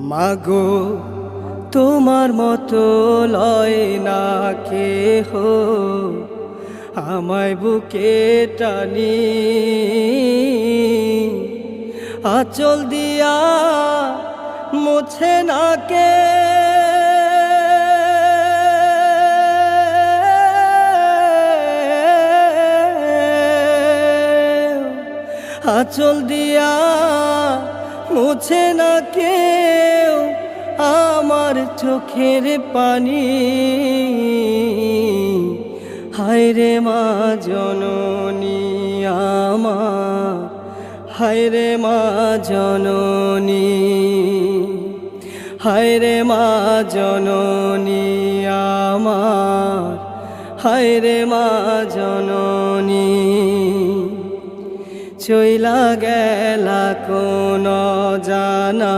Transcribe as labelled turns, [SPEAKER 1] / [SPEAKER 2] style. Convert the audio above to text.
[SPEAKER 1] মাগো তোমার মতো লয় না কেহ আমায় বুকে টানি, আঁচল দিয়া মুছে না কে আঁচল দিয়া মুছে না কেউ আমার চোখের পানি। হায়রে মা জননী আমার, হায়রে মা জননী, হায়রে মা জননী আমার, হায়রে মা জননী। চইলা গেলা কোন জানা